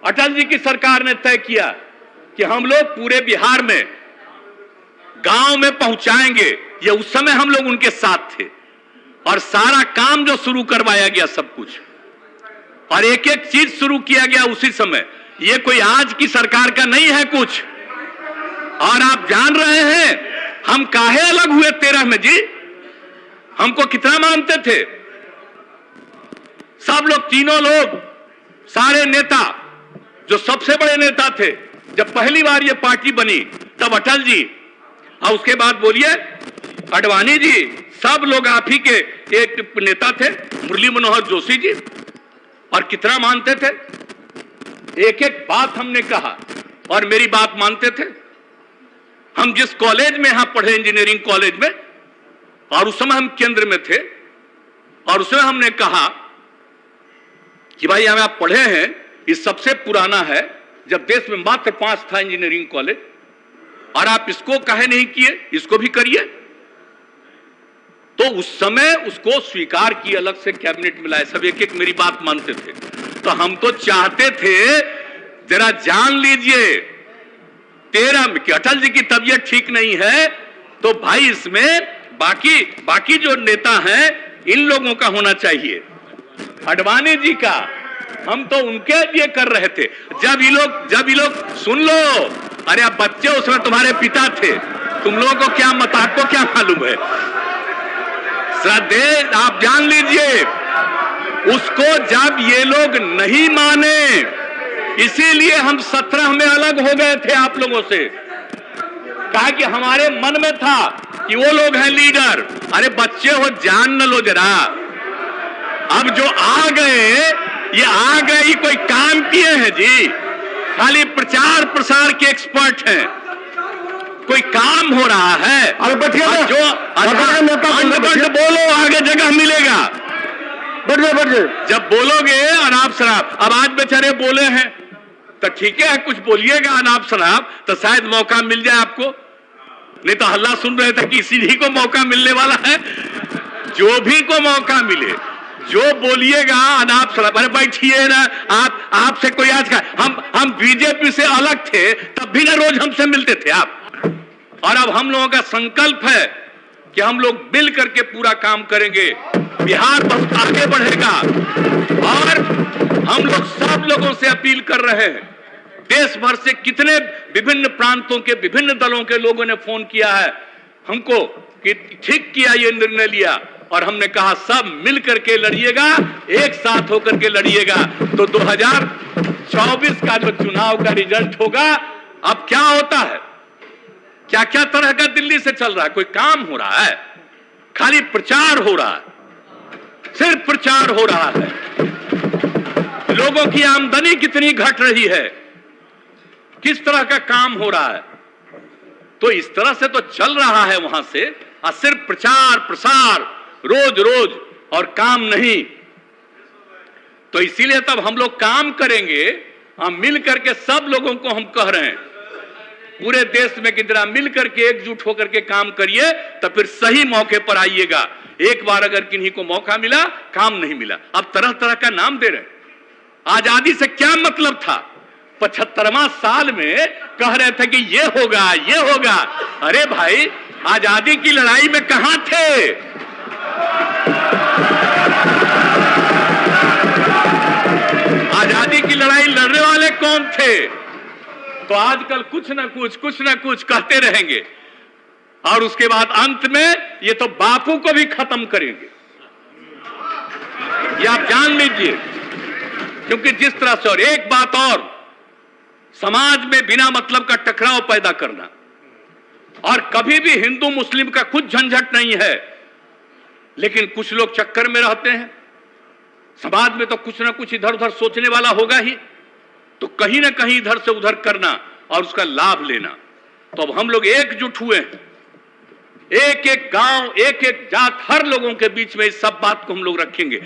अटल जी की सरकार ने तय किया कि हम लोग पूरे बिहार में गांव में पहुंचाएंगे। ये उस समय हम लोग उनके साथ थे और सारा काम जो शुरू करवाया गया सब कुछ और एक एक चीज शुरू किया गया उसी समय। ये कोई आज की सरकार का नहीं है कुछ। और आप जान रहे हैं हम काहे अलग हुए 13 में जी? हमको कितना मानते थे सब लोग, तीनों लोग, सारे नेता जो सबसे बड़े नेता थे। जब पहली बार ये पार्टी बनी तब अटल जी और उसके बाद बोलिए आडवाणी जी, सब लोग आप ही के एक नेता थे, मुरली मनोहर जोशी जी, और कितना मानते थे। एक एक बात हमने कहा और मेरी बात मानते थे। हम जिस कॉलेज में यहां पढ़े, इंजीनियरिंग कॉलेज में, और उस समय हम केंद्र में थे और उसमें हमने कहा कि भाई हमें आप पढ़े हैं, ये सबसे पुराना है, जब देश में मात्र 5 था इंजीनियरिंग कॉलेज, और आप इसको काहे नहीं किए, इसको भी करिए। तो उस समय उसको स्वीकार की, अलग से कैबिनेट मिला है, सब एक एक मेरी बात मानते थे। तो हम तो चाहते थे जरा जान लीजिए 13 में कि अटल जी की तबीयत ठीक नहीं है तो भाई इसमें बाकी जो नेता हैं इन लोगों का होना चाहिए। आडवाणी जी का हम तो उनके लिए कर रहे थे। जब ये लोग सुन लो, अरे आप बच्चे उसमें तुम्हारे पिता थे, तुम लोगों को क्या मत, आपको क्या मालूम है? श्रद्धे आप जान लीजिए उसको जब ये लोग नहीं माने, इसीलिए हम 17 में अलग हो गए थे आप लोगों से। कहा कि हमारे मन में था कि वो लोग हैं लीडर। अरे बच्चे हो, जान न लो जरा। अब जो आ गए ये कोई काम किए हैं जी? खाली प्रचार प्रसार के एक्सपर्ट हैं, कोई काम हो रहा है? अरे बैठिए, जो बोलो आगे जगह मिलेगा। बैठिए। जब बोलोगे अनाप शराब, अब आज बेचारे बोले हैं तो ठीक है, कुछ बोलिएगा अनाप शराब तो शायद मौका मिल जाए आपको। नहीं तो हल्ला सुन रहे थे कि इसी ही को मौका मिलने वाला है। जो भी को मौका मिले, जो बोलिएगा अनाप शराब, अरे बैठिए ना आपसे कोई आज का, हम बीजेपी से अलग थे तब भी ना रोज हमसे मिलते थे आप। और अब हम लोगों का संकल्प है कि हम लोग मिल करके पूरा काम करेंगे, बिहार बहुत आगे बढ़ेगा। और हम लोग सब लोगों से अपील कर रहे हैं, देश भर से कितने विभिन्न प्रांतों के विभिन्न दलों के लोगों ने फोन किया है हमको कि ठीक किया, ये निर्णय लिया, और हमने कहा सब मिल करके लड़िएगा, एक साथ होकर के लड़िएगा। तो 2024 का जो चुनाव का रिजल्ट होगा, अब क्या होता है, क्या क्या तरह का दिल्ली से चल रहा है, कोई काम हो रहा है? खाली प्रचार हो रहा है, सिर्फ प्रचार हो रहा है। लोगों की आमदनी कितनी घट रही है, किस तरह का काम हो रहा है। तो इस तरह से तो चल रहा है वहां से, और सिर्फ प्रचार प्रसार रोज रोज और काम नहीं। तो इसीलिए तब हम लोग काम करेंगे, हम मिल करके सब लोगों को हम कह रहे हैं पूरे देश में कि जरा मिल करके एकजुट होकर के काम करिए, तो फिर सही मौके पर आइएगा। एक बार अगर किन्हीं को मौका मिला, काम नहीं मिला, अब तरह तरह का नाम दे रहे हैं। आजादी से क्या मतलब था? 75वां साल में कह रहे थे कि ये होगा ये होगा। अरे भाई, आजादी की लड़ाई में कहां थे? आजादी की लड़ाई लड़ने वाले कौन थे? तो आजकल कुछ ना कुछ कहते रहेंगे, और उसके बाद अंत में ये तो बापू को भी खत्म करेंगे, ये आप जान लीजिए। क्योंकि जिस तरह से, और एक बात और, समाज में बिना मतलब का टकराव पैदा करना, और कभी भी हिंदू मुस्लिम का कुछ झंझट नहीं है, लेकिन कुछ लोग चक्कर में रहते हैं। समाज में तो कुछ ना कुछ इधर उधर सोचने वाला होगा ही, तो कहीं ना कहीं इधर से उधर करना और उसका लाभ लेना। तो अब हम लोग एकजुट हुए हैं, एक एक गांव, एक एक जात, हर लोगों के बीच में इस सब बात को हम लोग रखेंगे।